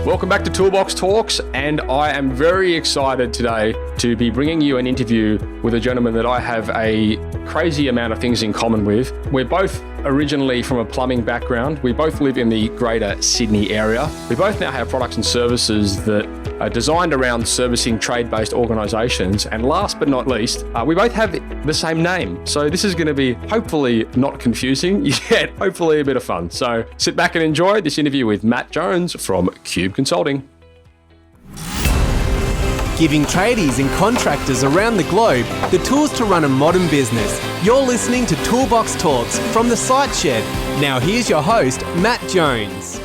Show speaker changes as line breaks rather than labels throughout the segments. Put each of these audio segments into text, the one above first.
Welcome back to Toolbox Talks, and I am very excited today to be bringing you an interview with a gentleman that I have a crazy amount of things in common with. We're both originally from a plumbing background. We both live in the greater Sydney area. We both now have products and services that are designed around servicing trade-based organisations. And last but not least, we both have the same name. So this is going to be hopefully not confusing, yet hopefully a bit of fun. So sit back and enjoy this interview with Matt Jones from Cube Consulting.
Giving tradies and contractors around the globe the tools to run a modern business. You're listening to Toolbox Talks from the Site Shed. Now here's your host, Matt Jones.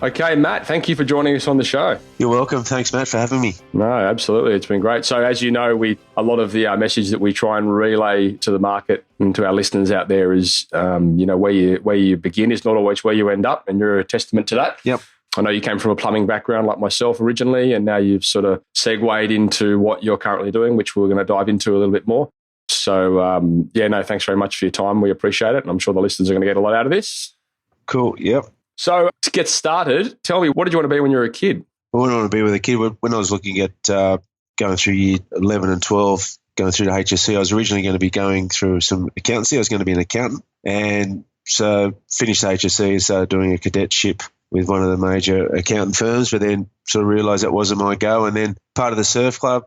Okay, Matt, thank you for joining us on the show.
You're welcome. Thanks, Matt, for having me.
No, absolutely. It's been great. So as you know, a lot of the message that we try and relay to the market and to our listeners out there is, where you begin is not always where you end up, and you're a testament to that.
Yep.
I know you came from a plumbing background like myself originally, and now you've sort of segued into what you're currently doing, which we're going to dive into a little bit more. So, thanks very much for your time. We appreciate it, and I'm sure the listeners are going to get a lot out of this.
Cool, yep.
So to get started, tell me, what did you want to be when you were a kid?
I wouldn't want to be with a kid. When I was looking at going through year 11 and 12, going through the HSC, I was originally going to be going through some accountancy. I was going to be an accountant. And so finished the HSC and started doing a cadetship with one of the major accountant firms, but then sort of realised that wasn't my go. And then part of the surf club,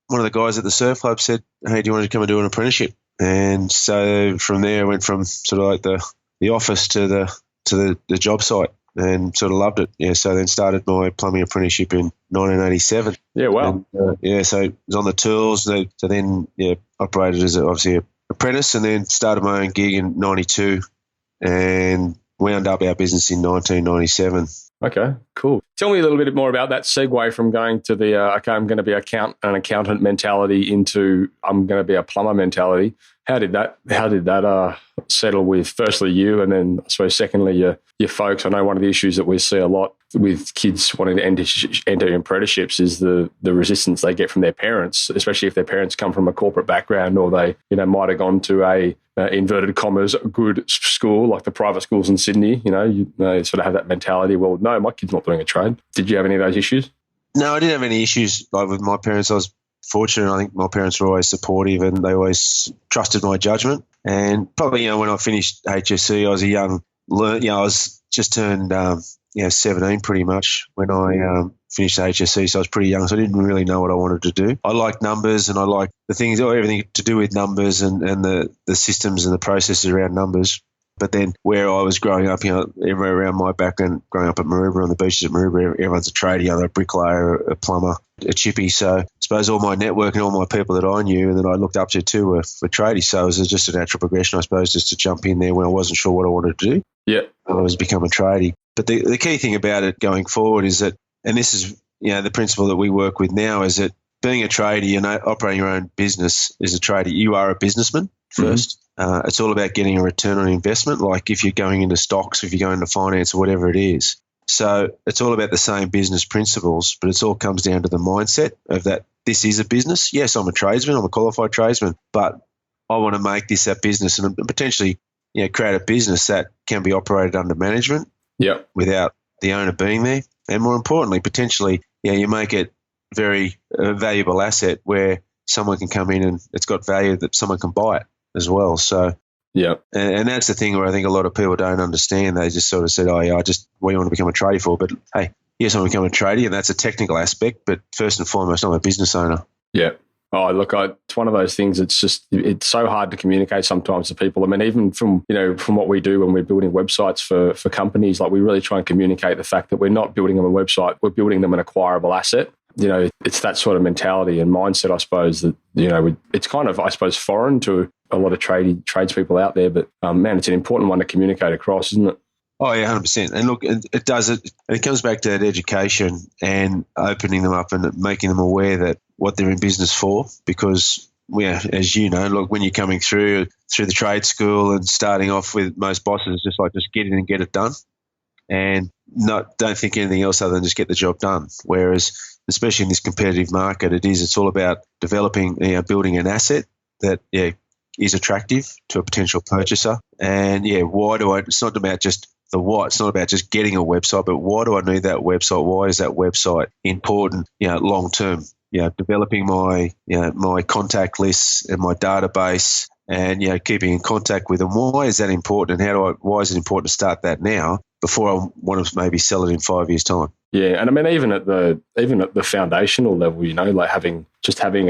one of the guys at the surf club said, hey, do you want to come and do an apprenticeship? And so from there, I went from sort of like the office to the job site and sort of loved it. Yeah, so then started my plumbing apprenticeship in 1987.
Yeah, wow.
And, so it was on the tools. So then, operated as obviously an apprentice, and then started my own gig in 92 and wound up our business in 1997.
Okay, cool. Tell me a little bit more about that segue from going to the, I'm going to be an accountant mentality into I'm going to be a plumber mentality. How did that settle with firstly you, and then I suppose secondly your folks? I know one of the issues that we see a lot with kids wanting to enter apprenticeships is the resistance they get from their parents, especially if their parents come from a corporate background, or they might have gone to a inverted commas good school like the private schools in Sydney. They sort of have that mentality. Well, no, my kid's not doing a trade. Did you have any of those issues?
No, I didn't have any issues like with my parents. I was fortunate. I think my parents were always supportive and they always trusted my judgment. And probably, when I finished HSC, I was I was just turned, 17 pretty much when I finished the HSC. So I was pretty young. So I didn't really know what I wanted to do. I liked numbers and I liked the things, everything to do with numbers and the systems and the processes around numbers. But then where I was growing up, everywhere around my background, growing up at Maroubra, on the beaches at Maroubra, everyone's a tradie, either a bricklayer, a plumber, a chippy. So I suppose all my network and all my people that I knew and that I looked up to too were tradies. So it was just a natural progression, I suppose, just to jump in there when I wasn't sure what I wanted to do.
Yeah.
I was become a tradie. But the key thing about it going forward is that, and this is, the principle that we work with now, is that being a tradie and operating your own business as a tradie, you are a businessman first. Mm-hmm. It's all about getting a return on investment, like if you're going into stocks, if you're going into finance or whatever it is. So it's all about the same business principles, but it all comes down to the mindset of that this is a business. Yes, I'm a tradesman, I'm a qualified tradesman, but I want to make this a business and potentially create a business that can be operated under management without the owner being there. And more importantly, potentially, you make it very valuable asset where someone can come in and it's got value that someone can buy it as well. So, and that's the thing where I think a lot of people don't understand. They just sort of said, what do you want to become a tradie for? But hey, yes, I want to become a tradie, and that's a technical aspect. But first and foremost, I'm a business owner.
Yeah. Oh, look, it's one of those things. It's so hard to communicate sometimes to people. I mean, even from what we do when we're building websites for companies, like we really try and communicate the fact that we're not building them a website, we're building them an acquirable asset. It's that sort of mentality and mindset, I suppose, that, it's kind of, I suppose, foreign to a lot of tradespeople out there. But, man, it's an important one to communicate across, isn't it?
Oh, yeah, 100%. And look, it does it. It comes back to that education and opening them up and making them aware that what they're in business for. Because, as you know, look, when you're coming through the trade school and starting off with most bosses, it's just like just get in and get it done, and don't think anything else other than just get the job done. Whereas, especially in this competitive market, it's all about developing, building an asset that is attractive to a potential purchaser. And why do it's not about just the what. It's not about just getting a website, but why do I need that website? Why is that website important, long term? Developing my contact lists and my database and, keeping in contact with them. Why is that important, and why is it important to start that now before I want to maybe sell it in 5 years' time?
Yeah, and I mean, even at the foundational level, like having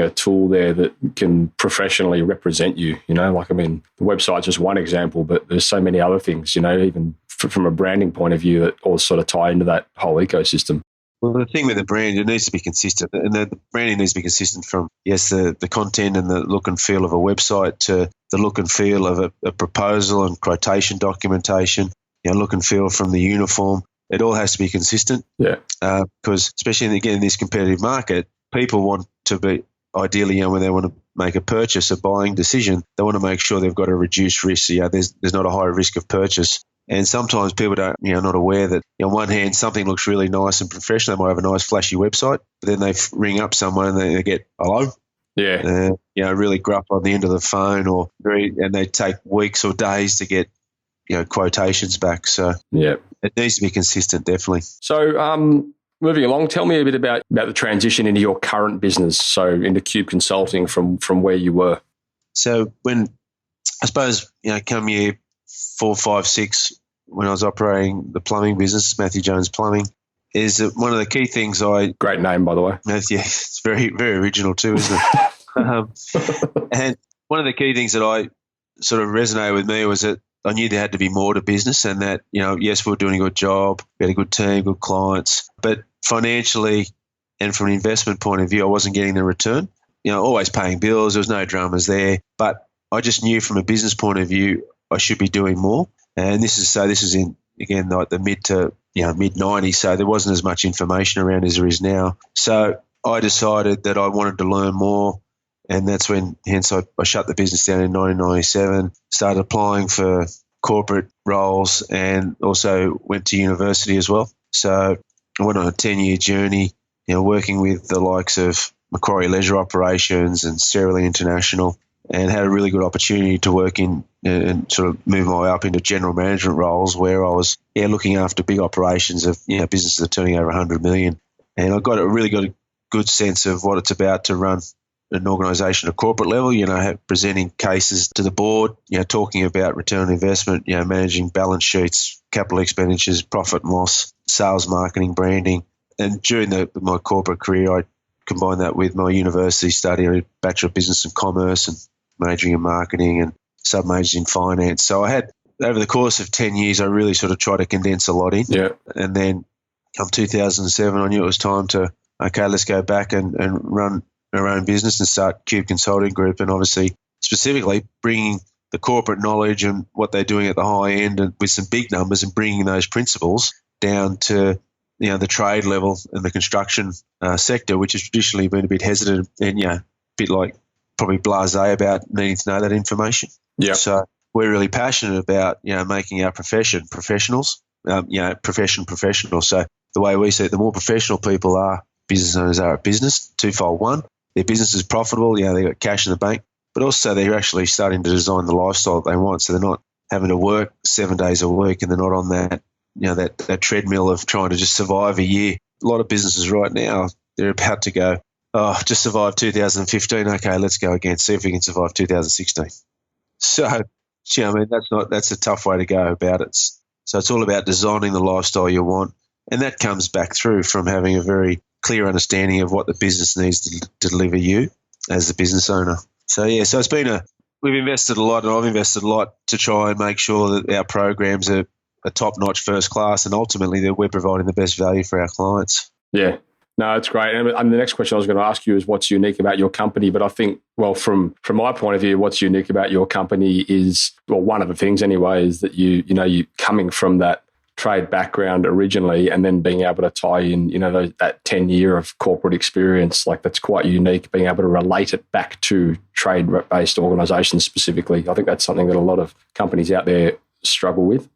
a tool there that can professionally represent you. Like, I mean, the website's just one example, but there's so many other things. Even from a branding point of view, that all sort of tie into that whole ecosystem.
Well, the thing with the brand, it needs to be consistent, and the branding needs to be consistent from the content and the look and feel of a website to the look and feel of a proposal and quotation documentation. Look and feel from the uniform. It all has to be consistent.
Yeah.
Because especially in this competitive market, people want to be ideally, when they want to make a purchase, a buying decision, they want to make sure they've got a reduced risk. There's not a high risk of purchase. And sometimes people not aware that, on one hand, something looks really nice and professional. They might have a nice flashy website, but then they ring up someone and they get, hello?
Yeah.
Really gruff on the end of the phone, and they take weeks or days to get, quotations back. So
yeah,
it needs to be consistent, definitely.
So moving along, tell me a bit about the transition into your current business, so into Cube Consulting from where you were.
So when, I suppose, come year 4, 5, 6, when I was operating the plumbing business, Matthew Jones Plumbing, is that one of the key things
Great name, by the way.
Matthew, it's very, very original too, isn't it? And one of the key things that I sort of resonated with me was that I knew there had to be more to business, and that, yes, we were doing a good job, we had a good team, good clients, but financially and from an investment point of view, I wasn't getting the return. Always paying bills, there was no dramas there, but I just knew from a business point of view, I should be doing more. And this is in, again, like the mid 90s, so there wasn't as much information around as there is now. So I decided that I wanted to learn more, and that's when, hence I shut the business down in 1997, started applying for corporate roles, and also went to university as well. So I went on a 10-year journey, working with the likes of Macquarie Leisure Operations and Sara International, and had a really good opportunity to work in and sort of move my way up into general management roles, where I was looking after big operations of businesses that are turning over 100 million. And I got a good sense of what it's about to run an organisation at corporate level, presenting cases to the board, talking about return on investment, managing balance sheets, capital expenditures, profit and loss, sales, marketing, branding. And during my corporate career, I combined that with my university study, a Bachelor of Business and Commerce, and majoring in marketing and sub-majoring in finance. So I had, over the course of 10 years, I really sort of tried to condense a lot in.
Yeah.
And then come 2007, I knew it was time to, let's go back and run our own business and start Cube Consulting Group, and obviously specifically bringing the corporate knowledge and what they're doing at the high end and with some big numbers, and bringing those principles down to the trade level and the construction sector, which has traditionally been a bit hesitant and a bit like probably blasé about needing to know that information.
Yeah.
So we're really passionate about making our profession professionals, professional. So the way we see it, the more professional people are, business owners are at business, twofold. One, their business is profitable, they've got cash in the bank, but also they're actually starting to design the lifestyle that they want. So they're not having to work 7 days a week, and they're not on that, that treadmill of trying to just survive a year. A lot of businesses right now, they're about to go, just survive 2015. Okay, let's go again. See if we can survive 2016. So, that's a tough way to go about it. So it's all about designing the lifestyle you want. And that comes back through from having a very clear understanding of what the business needs to deliver you as a business owner. So it's been we've invested a lot, and I've invested a lot to try and make sure that our programs are top-notch, first class, and ultimately that we're providing the best value for our clients.
Yeah. No, it's great. And the next question I was going to ask you is what's unique about your company. But I think, well, from my point of view, what's unique about your company is, well, one of the things anyway, is that you coming from that trade background originally, and then being able to tie in, that 10-year of corporate experience, like that's quite unique, being able to relate it back to trade-based organisations specifically. I think that's something that a lot of companies out there struggle with.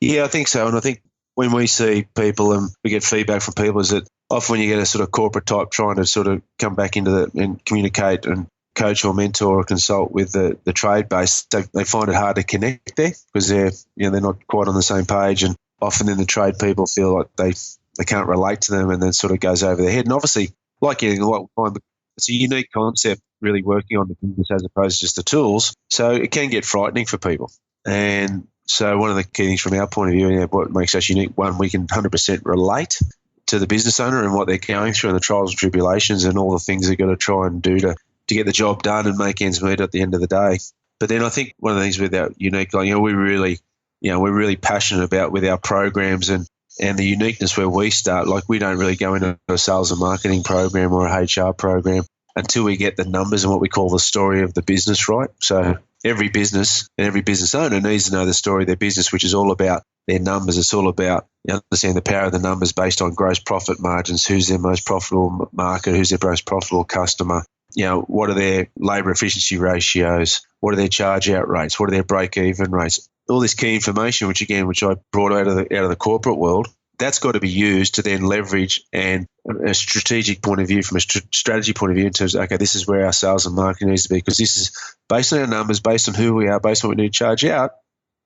Yeah, I think so. And I think when we see people and we get feedback from people, is that often when you get a sort of corporate type trying to sort of come back into and communicate and coach or mentor or consult with the trade base, they find it hard to connect there because they're not quite on the same page. And often then the trade people feel like they can't relate to them, and then sort of goes over their head. And obviously, like getting a lot of time, it's a unique concept really working on the business as opposed to just the tools. So it can get frightening for people. And so one of the key things from our point of view, what makes us unique, one, we can 100% relate to the business owner and what they're going through and the trials and tribulations and all the things they've got to try and do to get the job done and make ends meet at the end of the day. But then I think one of the things with our unique, we're really passionate about with our programs and the uniqueness where we start. Like, we don't really go into a sales and marketing program or a HR program until we get the numbers and what we call the story of the business right. So every business and every business owner needs to know the story of their business, which is all about their numbers. It's all about understanding the power of the numbers based on gross profit margins, who's their most profitable market, who's their most profitable customer, what are their labour efficiency ratios, what are their charge-out rates, what are their break-even rates. All this key information, which I brought out of the corporate world, that's got to be used to then leverage and a strategic point of view, from a strategy point of view, in terms of, okay, this is where our sales and marketing needs to be, because this is based on our numbers, based on who we are, based on what we need to charge out.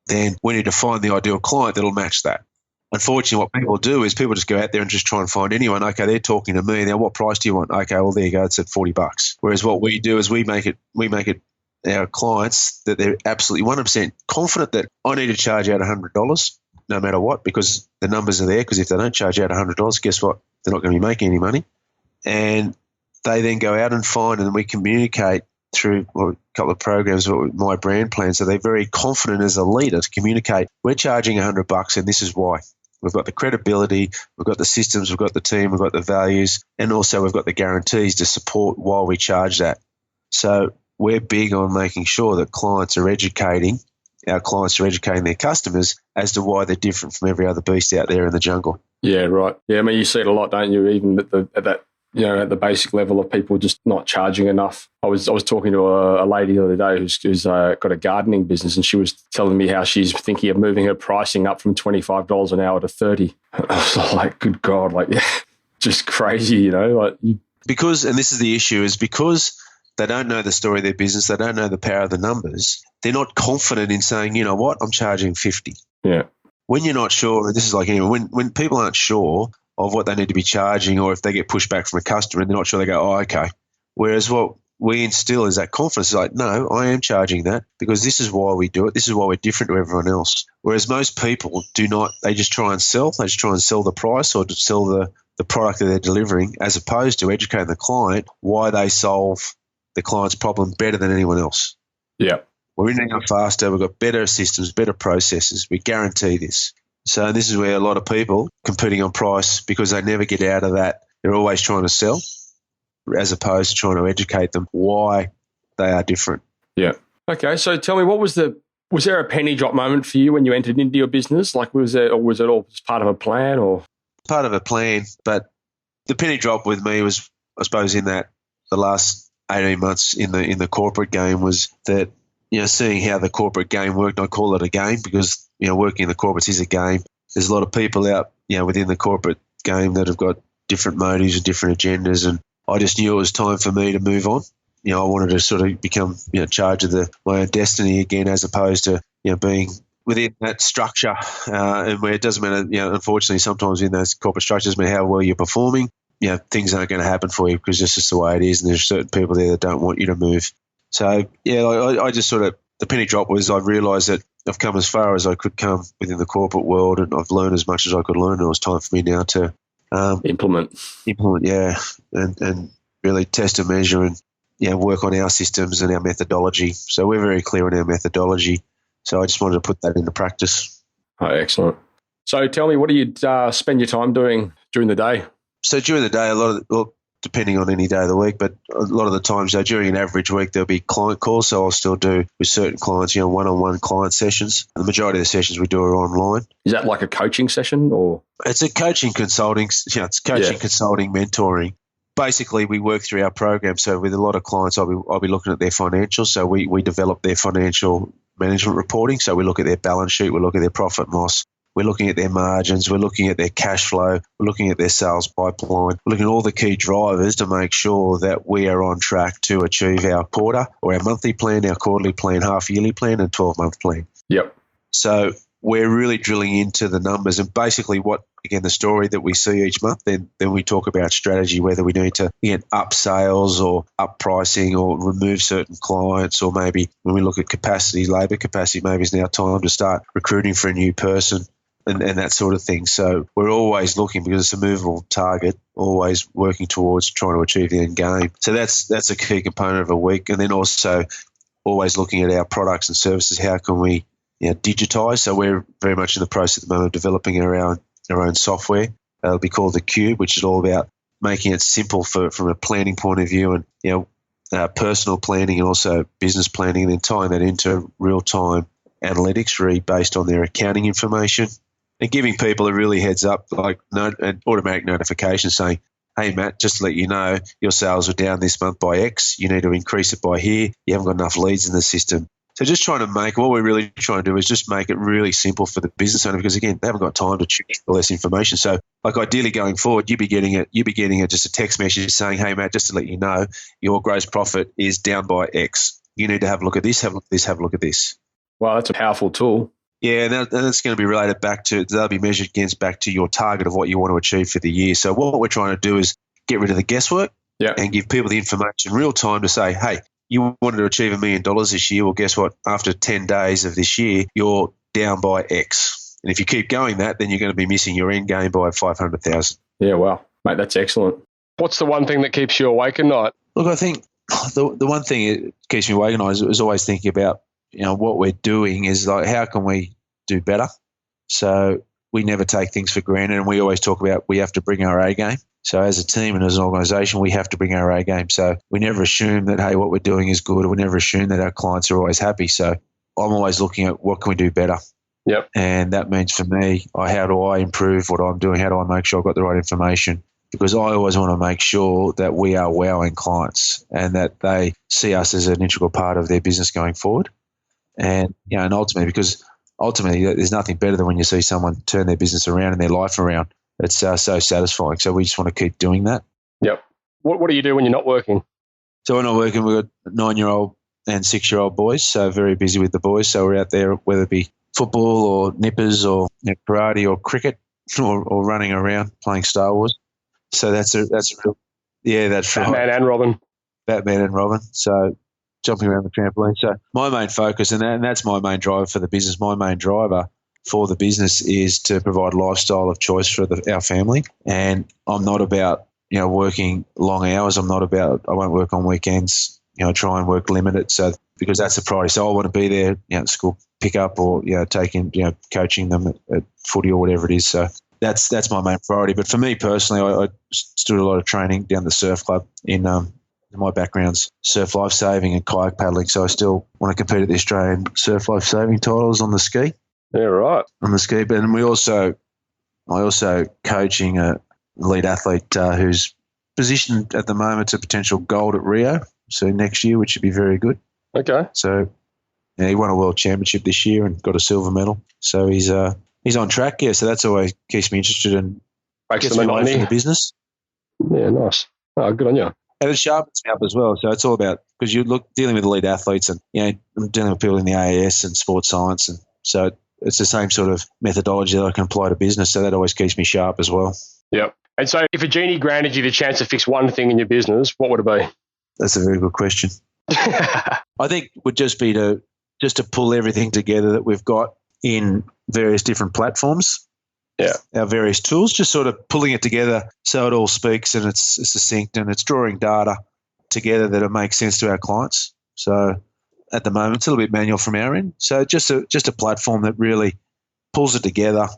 Then we need to find the ideal client that'll match that. Unfortunately, what people do is people just go out there and just try and find anyone. Okay, they're talking to me. Now, what price do you want? Okay, well, there you go. It's at $40. Whereas what we do is we make it our clients that they're absolutely 100% confident that I need to charge out $100 no matter what, because the numbers are there. Because if they don't charge out $100, guess what? They're not going to be making any money. And they then go out and find, and we communicate through a couple of programs, my brand plan. So they're very confident as a leader to communicate, we're charging $100 and this is why. We've got the credibility, we've got the systems, we've got the team, we've got the values, and also we've got the guarantees to support while we charge that. So we're big on making sure that our clients are educating their customers as to why they're different from every other beast out there in the jungle.
Yeah, right. Yeah, I mean, you see it a lot, don't you? Even at the basic level of people just not charging enough. I was talking to a lady the other day who's got a gardening business, and she was telling me how she's thinking of moving her pricing up from $25 an hour to $30. I was like, good God, just crazy,
Because, and this is the issue, is because they don't know the story of their business, they don't know the power of the numbers, they're not confident in saying, you know what, I'm charging $50.
Yeah.
When you're not sure, this is like anyway, when people aren't sure of what they need to be charging, or if they get pushback from a customer and they're not sure, they go, oh, okay. Whereas what we instill is that confidence. It's like, no, I am charging that because this is why we do it. This is why we're different to everyone else. Whereas most people do not, they just try and sell. They just try and sell the price or to sell the product that they're delivering, as opposed to educating the client why they solve the client's problem better than anyone else.
Yeah.
We're in now faster. We've got better systems, better processes. We guarantee this. So this is where a lot of people competing on price, because they never get out of that. They're always trying to sell as opposed to trying to educate them why they are different.
Yeah. Okay. So tell me, was there a penny drop moment for you when you entered into your business? Was it all just part of a plan or?
Part of a plan, but the penny drop with me was, I suppose, in that the last 18 months in the corporate game was that, seeing how the corporate game worked. I call it a game because, working in the corporates is a game. There's a lot of people out, within the corporate game that have got different motives and different agendas, and I just knew it was time for me to move on. I wanted to sort of become, charge of my own destiny again, as opposed to, being within that structure, and where it doesn't matter, unfortunately, sometimes in those corporate structures, no matter how well you're performing, things aren't going to happen for you because that's just the way it is, and there's certain people there that don't want you to move. So, I just sort of, the penny drop was I realised that I've come as far as I could come within the corporate world, and I've learned as much as I could learn, and it was time for me now to
implement,
and really test and measure and, work on our systems and our methodology. So we're very clear on our methodology. So I just wanted to put that into practice.
Oh, excellent. So tell me, what do you spend your time doing during the day?
So during the day, depending on any day of the week, but a lot of the times, during an average week, there'll be client calls. So I'll still do with certain clients, one-on-one client sessions. The majority of the sessions we do are online.
Is that like a coaching session or?
It's a coaching consulting, consulting, mentoring. Basically, we work through our program. So with a lot of clients, I'll be looking at their financials. So we develop their financial management reporting. So we look at their balance sheet, we look at their profit and loss. We're looking at their margins. We're looking at their cash flow. We're looking at their sales pipeline. We're looking at all the key drivers to make sure that we are on track to achieve our quarter or our monthly plan, our quarterly plan, half-yearly plan, and 12-month plan.
Yep.
So we're really drilling into the numbers and basically the story that we see each month. Then we talk about strategy, whether we need to up sales or up pricing or remove certain clients, or maybe when we look at capacity, labour capacity, maybe it's now time to start recruiting for a new person and that sort of thing. So we're always looking, because it's a movable target, always working towards trying to achieve the end game. So that's a key component of a week. And then also always looking at our products and services. How can we digitise? So we're very much in the process at the moment of developing our own software. It'll be called the Cube, which is all about making it simple from a planning point of view, and personal planning and also business planning, and then tying that into real-time analytics based on their accounting information, and giving people a really heads up, like an automatic notification saying, hey, Matt, just to let you know, your sales are down this month by X. You need to increase it by here. You haven't got enough leads in the system. So just what we're really trying to do is just make it really simple for the business owner, because, again, they haven't got time to check all this information. So, like, ideally going forward, you'd be getting just a text message saying, hey, Matt, just to let you know, your gross profit is down by X. You need to have a look at this, have a look at this, have a look at this.
Wow, that's a powerful tool.
Yeah, and that's going to be related they'll be measured back to your target of what you want to achieve for the year. So what we're trying to do is get rid of the guesswork and give people the information real time to say, hey, you wanted to achieve $1 million this year. Well, guess what? After 10 days of this year, you're down by X. And if you keep going then you're going to be missing your end game by 500,000.
Yeah, wow. Mate, that's excellent. What's the one thing that keeps you awake at night?
Look, I think the one thing that keeps me awake at night is always thinking about, what we're doing is like, how can we do better? So we never take things for granted, and we always talk about we have to bring our A game. So as a team and as an organisation, we have to bring our A game. So we never assume that, hey, what we're doing is good, or we never assume that our clients are always happy. So I'm always looking at what can we do better.
Yep.
And that means for me, how do I improve what I'm doing? How do I make sure I've got the right information? Because I always want to make sure that we are wowing clients and that they see us as an integral part of their business going forward. And, and ultimately, there's nothing better than when you see someone turn their business around and their life around. It's so satisfying. So we just want to keep doing that.
Yep. What do you do when you're not working?
So when I'm working, we've got 9-year-old and 6-year-old boys, so very busy with the boys. So we're out there, whether it be football or nippers or karate or cricket or running around playing Star Wars. So that's right.
Batman and Robin.
Batman and Robin. So jumping around the trampoline. So my main focus, and that's my main driver for the business, my main driver for the business is to provide lifestyle of choice for our family. And I'm not about, working long hours. I won't work on weekends, try and work limited. So because that's a priority. So I want to be there, at school pickup or, taking, coaching them at footy or whatever it is. So that's my main priority. But for me personally, I still do a lot of training down the surf club in my background's surf lifesaving and kayak paddling, so I still want to compete at the Australian surf lifesaving titles on the ski.
Yeah, right.
On the ski, but I also coaching a elite athlete who's positioned at the moment to potential gold at Rio, so next year, which should be very good.
Okay.
So he won a world championship this year and got a silver medal, so he's on track. Yeah, so that's always keeps me interested and gets me away from the business.
Yeah, nice. Oh, good on you.
And it sharpens me up as well. So it's all about, because you look dealing with elite athletes and, I'm dealing with people in the AAS and sports science. And so it's the same sort of methodology that I can apply to business. So that always keeps me sharp as well.
Yep. And so if a genie granted you the chance to fix one thing in your business, what would it be?
That's a very good question. I think it would just be to pull everything together that we've got in various different platforms.
Yeah,
our various tools, just sort of pulling it together so it all speaks and it's succinct and it's drawing data together that it makes sense to our clients. So at the moment, it's a little bit manual from our end. So just a platform that really pulls it together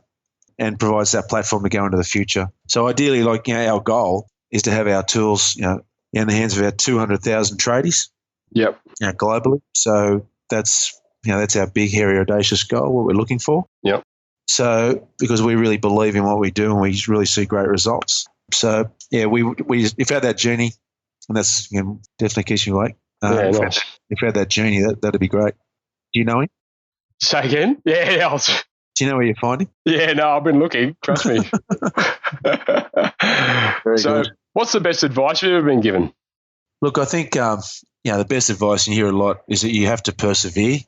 and provides that platform to go into the future. So ideally, our goal is to have our tools, in the hands of our 200,000 tradies.
Yep.
Globally. So that's our big, hairy, audacious goal. What we're looking for.
Yep.
So, because we really believe in what we do and we really see great results. So, if we had that journey, and that's definitely keeps me awake.
Nice.
If we had that journey, that'd be great. Do you know him?
Say again? Yeah.
Do you know where you find him?
Yeah, no, I've been looking. Trust me.
Very good.
What's the best advice you've ever been given?
Look, I think the best advice, and you hear a lot, is that you have to persevere.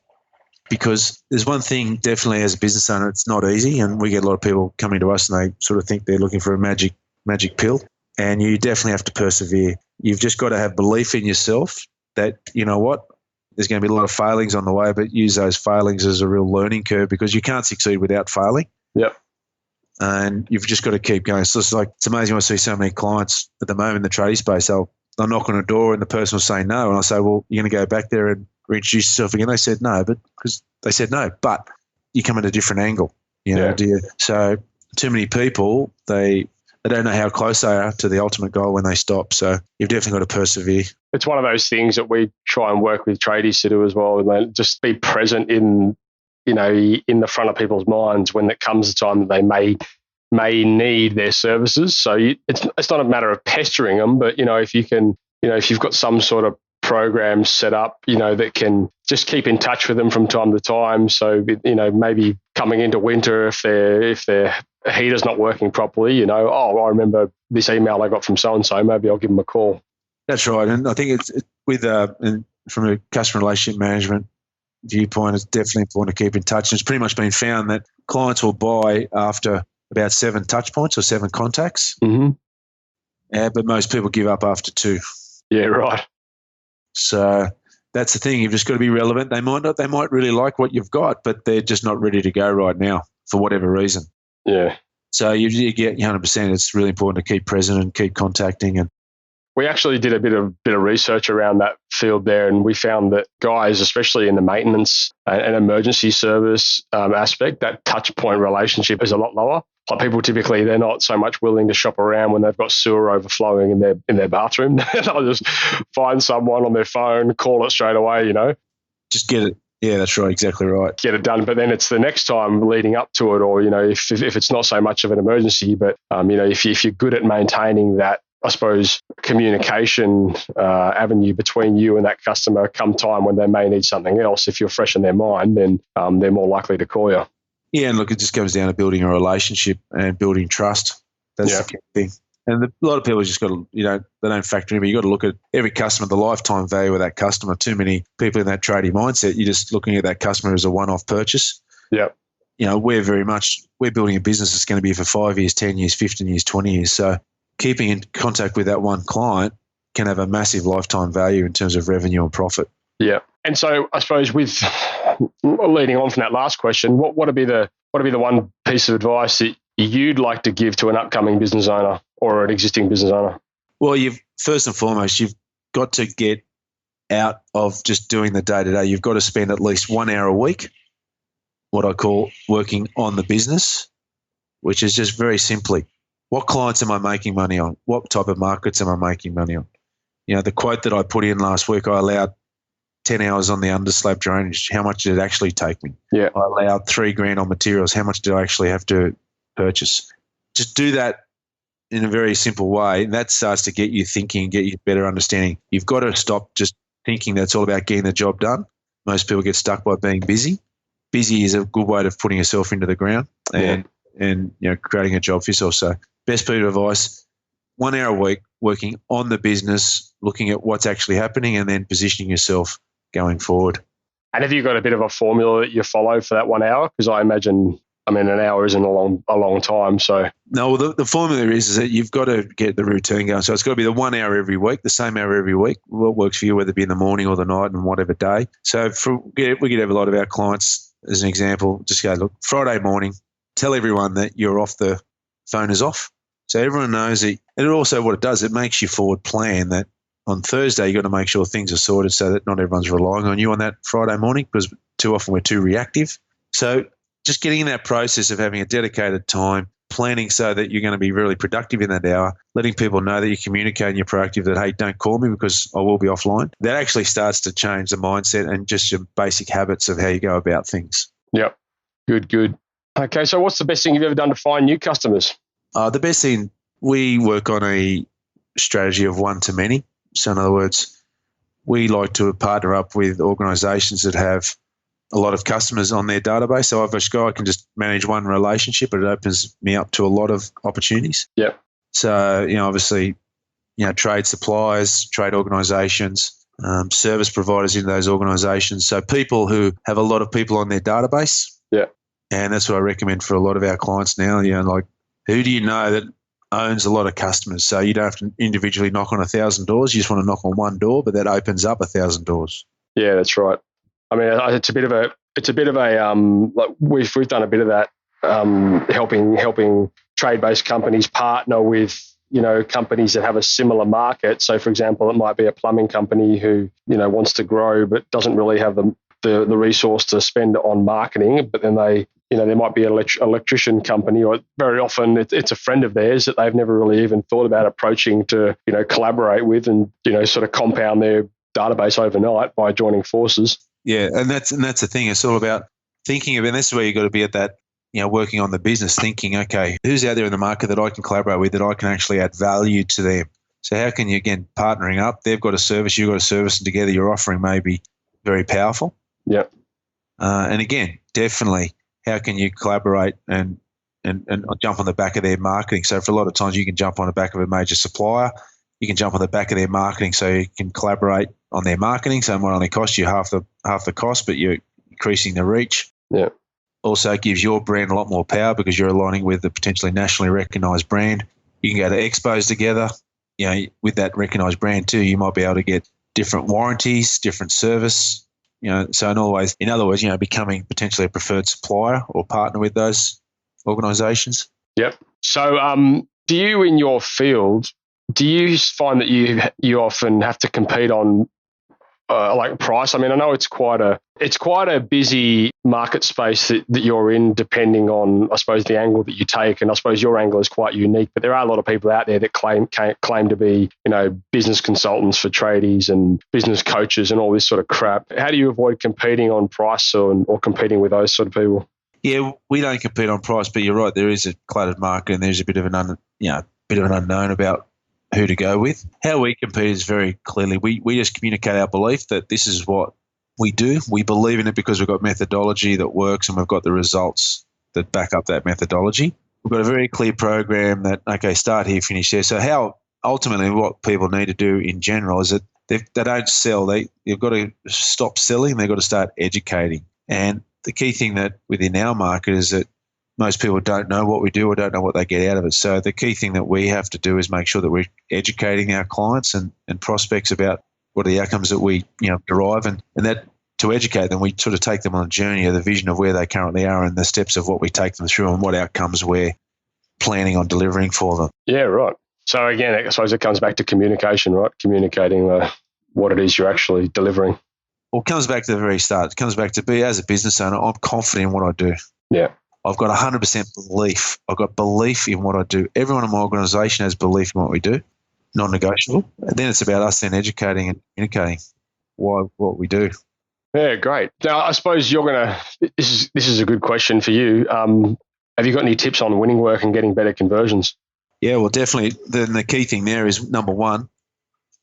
because there's one thing definitely as a business owner, it's not easy, and we get a lot of people coming to us and they sort of think they're looking for a magic pill, and you definitely have to persevere. You've just got to have belief in yourself that, you know what, there's going to be a lot of failings on the way, but use those failings as a real learning curve, because you can't succeed without failing.
Yep.
And you've just got to keep going. So it's amazing when I see so many clients at the moment in the tradie space. They'll knock on a door and the person will say no. And I say, well, you're going to go back there and reintroduce yourself again. They said no, but because they said no, but you come at a different angle. You know, so too many people, they don't know how close they are to the ultimate goal when they stop. So you've definitely got to persevere.
It's one of those things that we try and work with tradies to do as well, and just be present in the front of people's minds when it comes the time that they may need their services. So it's not a matter of pestering them, but if you can, if you've got some sort of program set up, that can just keep in touch with them from time to time. So maybe coming into winter, if their heater's not working properly, I remember this email I got from so and so. Maybe I'll give them a call.
That's right, and I think it's with from a customer relationship management viewpoint, it's definitely important to keep in touch. And it's pretty much been found that clients will buy after about 7 touch points or 7 contacts.
Mm-hmm.
But most people give up after 2.
Yeah, right.
So that's the thing. You've just got to be relevant. They might really like what you've got, but they're just not ready to go right now for whatever reason.
Yeah.
So you get 100%. It's really important to keep present and keep contacting. And
we actually did a bit of research around that field there, and we found that guys, especially in the maintenance and emergency service aspect, that touch point relationship is a lot lower. Like people typically, they're not so much willing to shop around when they've got sewer overflowing in their bathroom. They'll just find someone on their phone, call it straight away.
Just get it. Yeah, that's right. Exactly right.
Get it done. But then it's the next time leading up to it, or if it's not so much of an emergency, but if you're good at maintaining that, I suppose, communication avenue between you and that customer come time when they may need something else, if you're fresh in their mind, then they're more likely to call you.
Yeah, and look, it just comes down to building a relationship and building trust. That's the key thing. And a lot of people just got to, they don't factor in, but you got to look at every customer, the lifetime value of that customer. Too many people in that tradie mindset, you're just looking at that customer as a one-off purchase.
Yeah.
We're building a business that's going to be for 5 years, 10 years, 15 years, 20 years. So keeping in contact with that one client can have a massive lifetime value in terms of revenue and profit.
Yeah. And so I suppose with leading on from that last question, what would be the one piece of advice that you'd like to give to an upcoming business owner or an existing business owner?
Well, first and foremost, you've got to get out of just doing the day-to-day. You've got to spend at least 1 hour a week, what I call working on the business, which is just very simply, what clients am I making money on? What type of markets am I making money on? The quote that I put in last week, I allowed 10 hours on the underslab drainage. How much did it actually take me?
Yeah.
I allowed $3,000 on materials. How much did I actually have to purchase? Just do that in a very simple way. And that starts to get you thinking, get you better understanding. You've got to stop just thinking that's all about getting the job done. Most people get stuck by being busy. Busy is a good way of putting yourself into the ground and creating a job for yourself. So best bit of advice, 1 hour a week working on the business, looking at what's actually happening and then positioning yourself going forward.
And have you got a bit of a formula that you follow for that 1 hour? Because I imagine, an hour isn't a long time. So
no, the formula is that you've got to get the routine going. So it's got to be the 1 hour every week, the same hour every week. What works for you, whether it be in the morning or the night and whatever day. So we could have a lot of our clients, as an example, just go, look, Friday morning, tell everyone that you're off, the phone is off. So everyone knows it. And also what it does, it makes you forward plan that on Thursday you've got to make sure things are sorted so that not everyone's relying on you on that Friday morning, because too often we're too reactive. So just getting in that process of having a dedicated time, planning so that you're going to be really productive in that hour, letting people know that you're communicating, you're proactive, that, hey, don't call me because I will be offline. That actually starts to change the mindset and just your basic habits of how you go about things.
Yep. Good. Okay, so what's the best thing you've ever done to find new customers?
The best thing, we work on a strategy of one to many. So in other words, we like to partner up with organisations that have a lot of customers on their database. So if I can just manage one relationship, but it opens me up to a lot of opportunities.
Yeah.
So, obviously, trade suppliers, trade organisations, service providers in those organisations. So people who have a lot of people on their database.
Yeah.
And that's what I recommend for a lot of our clients now. Like who do you know that owns a lot of customers? So you don't have to individually knock on 1,000 doors. You just want to knock on one door, but that opens up 1,000 doors.
Yeah, that's right. I mean, it's a bit of a like we've done a bit of that, helping trade-based companies partner with, companies that have a similar market. So, for example, it might be a plumbing company who, wants to grow but doesn't really have the resource to spend on marketing. But then there might be an electrician company, or very often it's a friend of theirs that they've never really even thought about approaching to, collaborate with and, sort of compound their database overnight by joining forces.
Yeah, and that's the thing. It's all about thinking of, and this is where you've got to be at that, working on the business, thinking, okay, who's out there in the market that I can collaborate with, that I can actually add value to them? So how can you, again, partnering up? They've got a service, you've got a service, and together your offering may be very powerful.
Yeah.
And again, definitely, how can you collaborate and jump on the back of their marketing? So for a lot of times you can jump on the back of a major supplier. You can jump on the back of their marketing, so you can collaborate on their marketing. So it might only cost you half the cost, but you're increasing the reach.
Yeah.
Also, it gives your brand a lot more power because you're aligning with a potentially nationally recognised brand. You can go to expos together. With that recognised brand too, you might be able to get different warranties, different service. So in other words, becoming potentially a preferred supplier or partner with those organisations.
Yep. So, do you in your field? Do you find that you often have to compete on like price? I mean, I know it's quite a busy market space that you're in, depending on, I suppose, the angle that you take, and I suppose your angle is quite unique. But there are a lot of people out there that claim to be, business consultants for tradies and business coaches and all this sort of crap. How do you avoid competing on price or competing with those sort of people?
Yeah, we don't compete on price, but you're right. There is a cluttered market, and there's a bit of an unknown about who to go with. How we compete is very clearly, we just communicate our belief that this is what we do. We believe in it because we've got methodology that works and we've got the results that back up that methodology. We've got a very clear program that, okay, start here, finish there. So how ultimately what people need to do in general is that they don't sell. They've got to stop selling. They've got to start educating. And the key thing that within our market is that most people don't know what we do or don't know what they get out of it. So the key thing that we have to do is make sure that we're educating our clients and prospects about what are the outcomes that we derive, and that to educate them, we sort of take them on a journey of the vision of where they currently are and the steps of what we take them through and what outcomes we're planning on delivering for them.
Yeah, right. So again, I suppose it comes back to communication, right? Communicating what it is you're actually delivering.
Well, it comes back to the very start. It comes back to be, as a business owner, I'm confident in what I do.
Yeah.
I've got 100% belief. I've got belief in what I do. Everyone in my organisation has belief in what we do, non-negotiable. And then it's about us then educating and communicating what we do.
Yeah, great. Now, I suppose this is a good question for you. Have you got any tips on winning work and getting better conversions?
Yeah, well, definitely. The key thing there is, number one,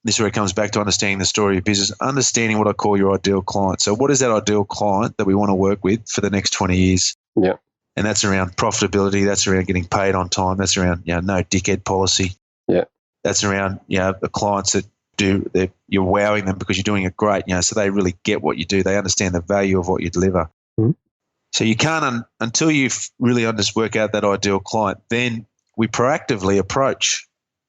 this is where it comes back to understanding the story of business, understanding what I call your ideal client. So what is that ideal client that we want to work with for the next 20 years?
Yeah.
And that's around profitability. That's around getting paid on time. That's around, no dickhead policy.
Yeah.
That's around, the clients that you're wowing them because you're doing it great, so they really get what you do. They understand the value of what you deliver.
Mm-hmm.
So you can't, until you really work out that ideal client, then we proactively approach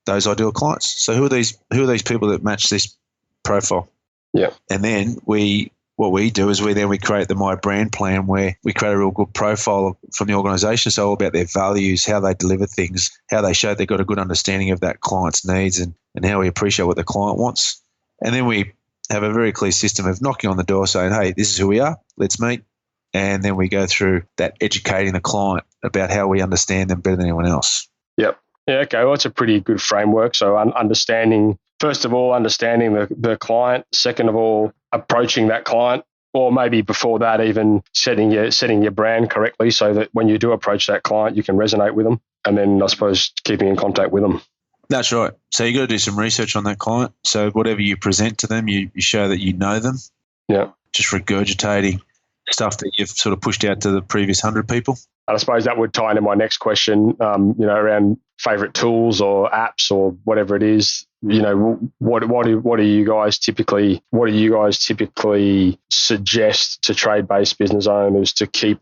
those ideal clients. So who are these people that match this profile?
Yeah.
And then what we do is we create the My Brand plan, where we create a real good profile from the organisation. So all about their values, how they deliver things, how they show they've got a good understanding of that client's needs, and how we appreciate what the client wants. And then we have a very clear system of knocking on the door saying, hey, this is who we are, let's meet. And then we go through that, educating the client about how we understand them better than anyone else.
Yep. Yeah, okay. Well, it's a pretty good framework. So first of all, understanding the client. Second of all, approaching that client, or maybe before that, even setting your brand correctly so that when you do approach that client, you can resonate with them. And then I suppose keeping in contact with them.
That's right. So you got to do some research on that client. So whatever you present to them, you show that you know them.
Yeah.
Just regurgitating stuff that you've sort of pushed out to the previous 100 people.
And I suppose that would tie into my next question, around favourite tools or apps or whatever it is. What do you guys typically suggest to trade-based business owners to keep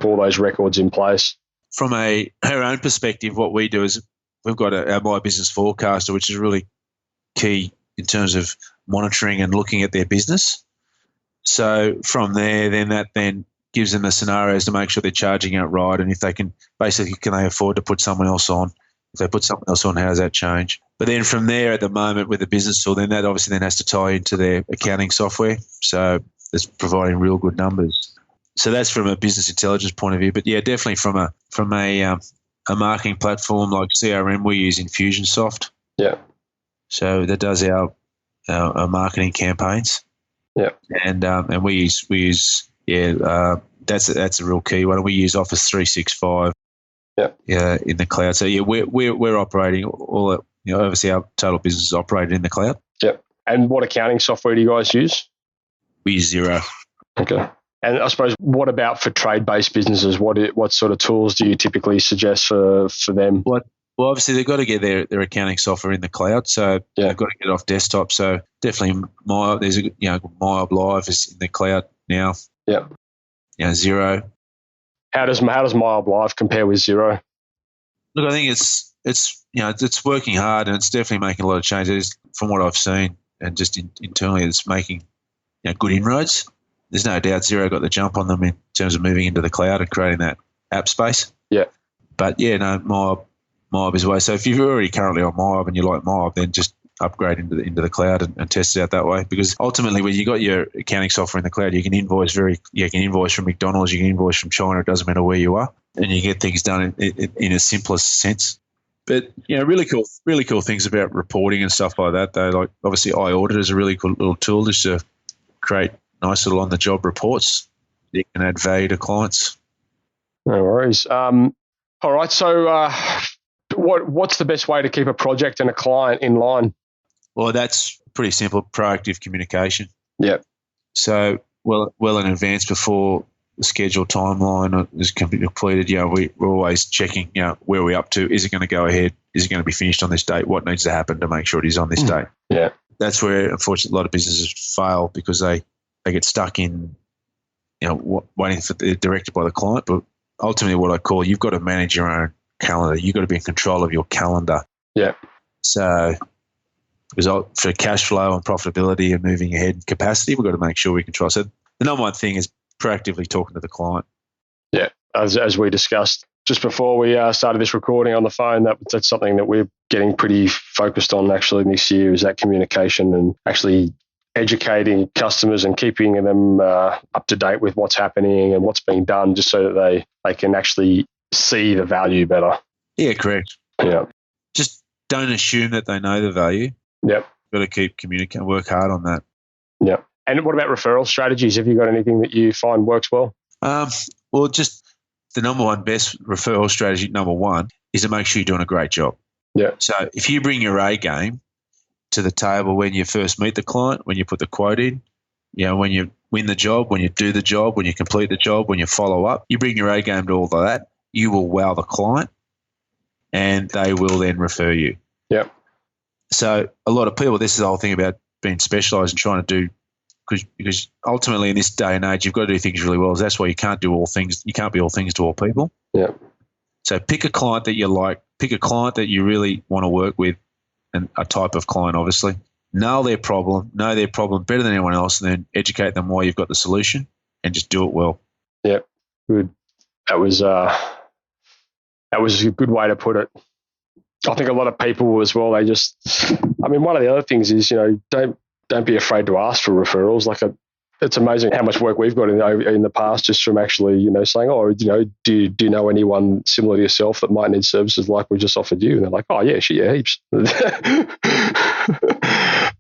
all those records in place?
From our own perspective, what we do is we've got our My Business Forecaster, which is really key in terms of monitoring and looking at their business. So from there, that gives them the scenarios to make sure they're charging out right, and if they can they afford to put someone else on? If they put someone else on, how does that change? But then from there, at the moment with the business tool, then that obviously then has to tie into their accounting software. So it's providing real good numbers. So that's from a business intelligence point of view. But yeah, definitely from a marketing platform like CRM, we use Infusionsoft.
Yeah.
So that does our marketing campaigns.
Yeah.
And we use that's a real key one. We use Office 365. Yeah. In the cloud. So yeah, we're operating all. Obviously our total business is operated in the cloud.
Yep. And what accounting software do you guys use?
We use Xero.
Okay. And I suppose, what about for trade-based businesses? What sort of tools do you typically suggest for them?
Well, obviously they've got to get their accounting software in the cloud, so they've got to get it off desktop. So definitely, MyOb Live is in the cloud now.
Yeah.
Xero.
How does MyOb Live compare with Xero?
Look, I think it's working hard, and it's definitely making a lot of changes from what I've seen, and just internally, it's making good inroads. There's no doubt Xero got the jump on them in terms of moving into the cloud and creating that app space.
Yeah.
But MyOb is the way. So if you're already currently on MyOb and you like MyOb, then just upgrade into the cloud and test it out that way. Because ultimately, when you got your accounting software in the cloud, you can invoice from McDonald's, you can invoice from China. It doesn't matter where you are, and you get things done in a simplest sense. But really cool things about reporting and stuff like that. Though, like obviously, iAudit is a really cool little tool just to create nice little on-the-job reports. You can add value to clients.
No worries. All right. So, what's the best way to keep a project and a client in line?
Well, that's pretty simple. Proactive communication.
Yeah.
So, well in advance before the scheduled timeline is completed. We're always checking. Where are we up to? Is it going to go ahead? Is it going to be finished on this date? What needs to happen to make sure it is on this date?
Yeah.
That's where, unfortunately, a lot of businesses fail because they get stuck in, waiting for the directed by the client. But ultimately, what I call, you've got to manage your own calendar. You've got to be in control of your calendar.
Yeah.
So, because for cash flow and profitability and moving ahead and capacity, we've got to make sure we control. So the number one thing is proactively talking to the client.
Yeah, as we discussed just before we started this recording on the phone, that's something that we're getting pretty focused on actually this year, is that communication and actually educating customers and keeping them up to date with what's happening and what's being done, just so that they can actually see the value better.
Yeah, correct.
Yeah.
Just don't assume that they know the value.
Yep.
Got to keep communicating, work hard on that.
Yeah. And what about referral strategies? Have you got anything that you find works well?
Well, just the number one best referral strategy, number one, is to make sure you're doing a great job.
Yeah.
So if you bring your A game to the table when you first meet the client, when you put the quote in, when you win the job, when you do the job, when you complete the job, when you follow up, you bring your A game to all of that, you will wow the client and they will then refer you.
Yeah.
So a lot of people, this is the whole thing about being specialised and trying to do, because ultimately in this day and age, you've got to do things really well. That's why you can't do all things. You can't be all things to all people.
Yeah.
So pick a client that you like, pick a client that you really want to work with, and a type of client, obviously. Know their problem better than anyone else, and then educate them why you've got the solution, and just do it well.
Yeah, good. That was a good way to put it. I think a lot of people as well, one of the other things is, don't be afraid to ask for referrals. Like it's amazing how much work we've got in the past just from actually, saying, do you know anyone similar to yourself that might need services like we just offered you? And they're like, oh yeah, heaps.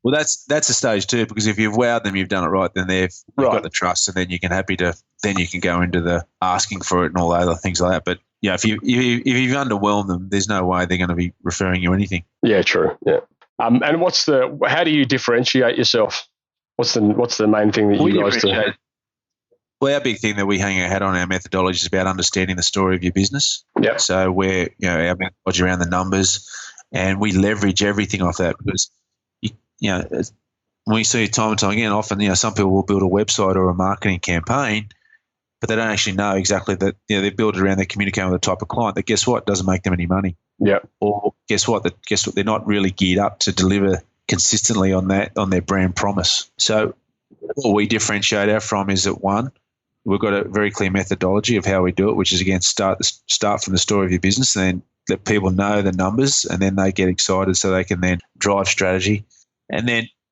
Well, that's a stage too, because if you've wowed them, you've done it right. Then you've got the trust, and then you can go into the asking for it and all other things like that. But if you've underwhelmed them, there's no way they're going to be referring you anything. Yeah,
true. Yeah. And how do you differentiate yourself? What's the main thing that you guys do?
Well, our big thing that we hang our hat on, our methodology, is about understanding the story of your business.
Yep.
So our methodology around the numbers, and we leverage everything off that because, we see time and time again, often, some people will build a website or a marketing campaign, but they don't actually know exactly that, they build it around, they're communicating with the type of client that, guess what, doesn't make them any money.
Yeah.
Or guess what, they're not really geared up to deliver consistently on their brand promise. So what we differentiate our from is that, one, we've got a very clear methodology of how we do it, which is, again, start from the story of your business, and then let people know the numbers, and then they get excited so they can then drive strategy.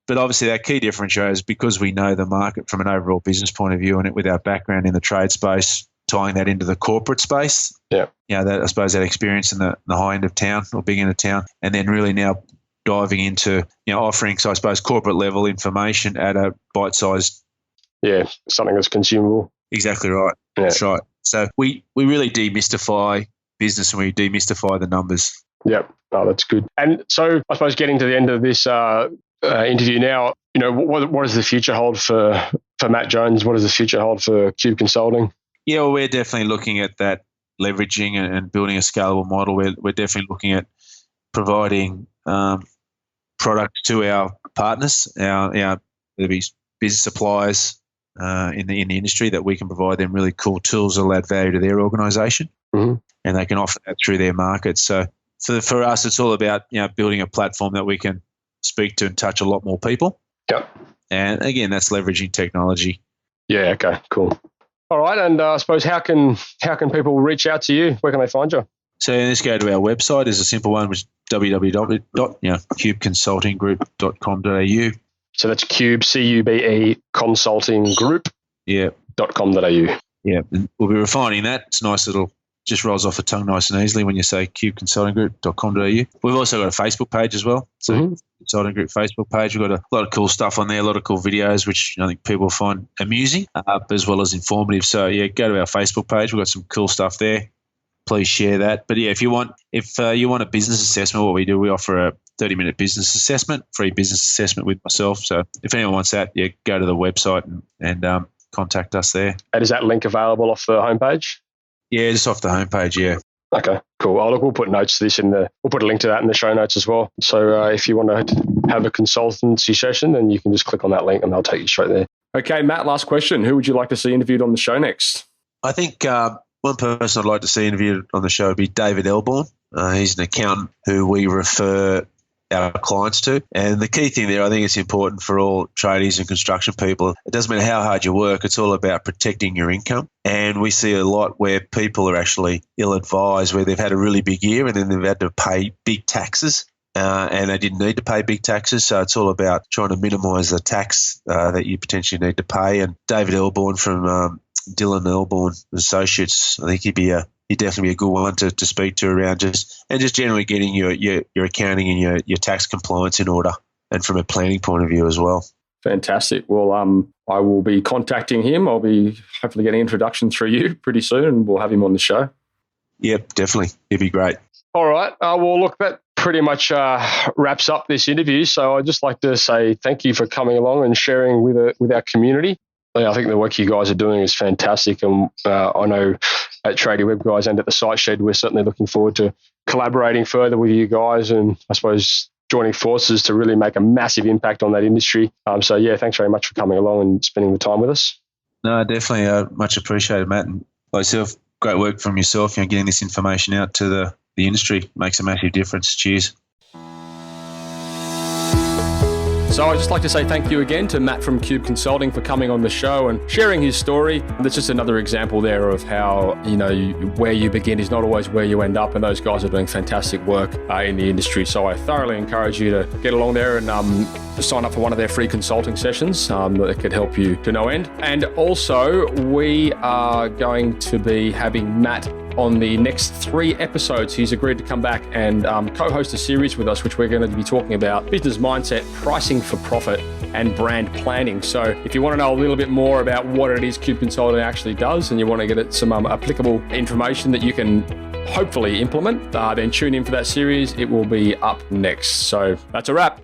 But obviously our key differentiator is because we know the market from an overall business point of view, and with our background in the trade space, tying that into the corporate space.
Yeah.
I suppose that experience in the high end of town or big end of town, and then really now diving into, offering, so I suppose, corporate level information at a bite-sized.
Yeah, something that's consumable.
Exactly right.
Yeah.
That's right. So we really demystify business, and we demystify the numbers.
Yep. Oh, that's good. And so I suppose getting to the end of this interview now, what does the future hold for Matt Jones? What does the future hold for Cube Consulting?
Yeah, well, we're definitely looking at that, leveraging and building a scalable model. We're definitely looking at providing product to our partners, our there'll be business suppliers in the industry, that we can provide them really cool tools that will add value to their organisation, and they can offer that through their markets. So for us, it's all about building a platform that we can speak to and touch a lot more people.
Yep. And
again, that's leveraging technology.
Yeah. Okay. Cool. All right. And I suppose how can people reach out to you? Where can they find you?
So let's go to our website. Is a simple one, which is www.cubeconsultinggroup.com.au.
So that's Cube, CUBE, Consulting Group.
Yeah.
.com.au.
Yeah. And we'll be refining that. It's nice little. Just rolls off the tongue nice and easily when you say cubeconsultinggroup.com.au. We've also got a Facebook page as well. So Consulting Group Facebook page. We've got a lot of cool stuff on there, a lot of cool videos, which I think people find amusing, as well as informative. So, go to our Facebook page. We've got some cool stuff there. Please share that. But, if you want a business assessment, what we do, we offer a 30-minute business assessment, free business assessment with myself. So if anyone wants that, go to the website and contact us there.
And is that link available off the homepage?
Yeah, just off the homepage, yeah.
Okay, cool. We'll put notes to this we'll put a link to that in the show notes as well. So if you want to have a consultancy session, then you can just click on that link and they'll take you straight there. Okay, Matt, last question. Who would you like to see interviewed on the show next?
I think one person I'd like to see interviewed on the show would be David Elborn. He's an accountant who we refer our clients to. And the key thing there, I think it's important for all tradies and construction people. It doesn't matter how hard you work, it's all about protecting your income. And we see a lot where people are actually ill-advised, where they've had a really big year and then they've had to pay big taxes. And they didn't need to pay big taxes. So it's all about trying to minimise the tax that you potentially need to pay. And David Elborn from Dylan Elborn Associates, I think he'd definitely be a good one to speak to around just generally getting your accounting and your tax compliance in order, and from a planning point of view as well.
Fantastic. Well, I will be contacting him. I'll be hopefully getting an introduction through you pretty soon, and we'll have him on the show.
Yep, definitely. It'd be great.
All right. Well, look, that pretty much wraps up this interview. So I'd just like to say thank you for coming along and sharing with our community. I think the work you guys are doing is fantastic, and I know at Tradie Web Guys and at the Site Shed, we're certainly looking forward to collaborating further with you guys, and I suppose joining forces to really make a massive impact on that industry. So thanks very much for coming along and spending the time with us.
No, definitely much appreciated, Matt. And myself, great work from yourself. Getting this information out to the industry makes a massive difference. Cheers.
So I'd just like to say thank you again to Matt from Cube Consulting for coming on the show and sharing his story. That's just another example there of how, where you begin is not always where you end up, and those guys are doing fantastic work in the industry. So I thoroughly encourage you to get along there and sign up for one of their free consulting sessions that could help you to no end. And also, we are going to be having Matt on the next 3 episodes. He's agreed to come back and co-host a series with us, which we're going to be talking about business mindset, pricing for profit, and brand planning. So if you want to know a little bit more about what it is Cube Consulting actually does, and you want to get some applicable information that you can hopefully implement, then tune in for that series. It will be up next. So that's a wrap.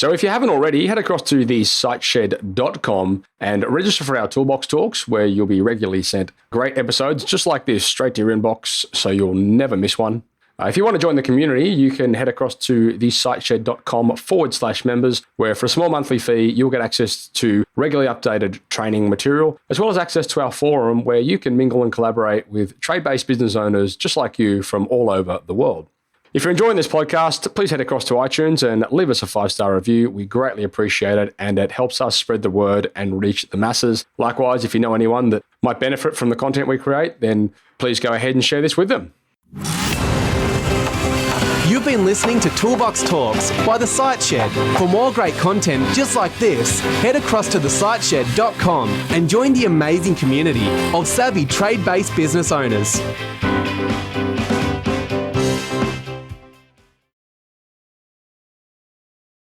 So if you haven't already, head across to thesiteshed.com and register for our Toolbox Talks, where you'll be regularly sent great episodes just like this straight to your inbox, so you'll never miss one. If you want to join the community, you can head across to thesiteshed.com/members, where for a small monthly fee, you'll get access to regularly updated training material, as well as access to our forum where you can mingle and collaborate with trade-based business owners just like you from all over the world. If you're enjoying this podcast, please head across to iTunes and leave us a 5-star review. We greatly appreciate it, and it helps us spread the word and reach the masses. Likewise, if you know anyone that might benefit from the content we create, then please go ahead and share this with them.
You've been listening to Toolbox Talks by The Site Shed. For more great content just like this, head across to thesiteshed.com and join the amazing community of savvy trade-based business owners.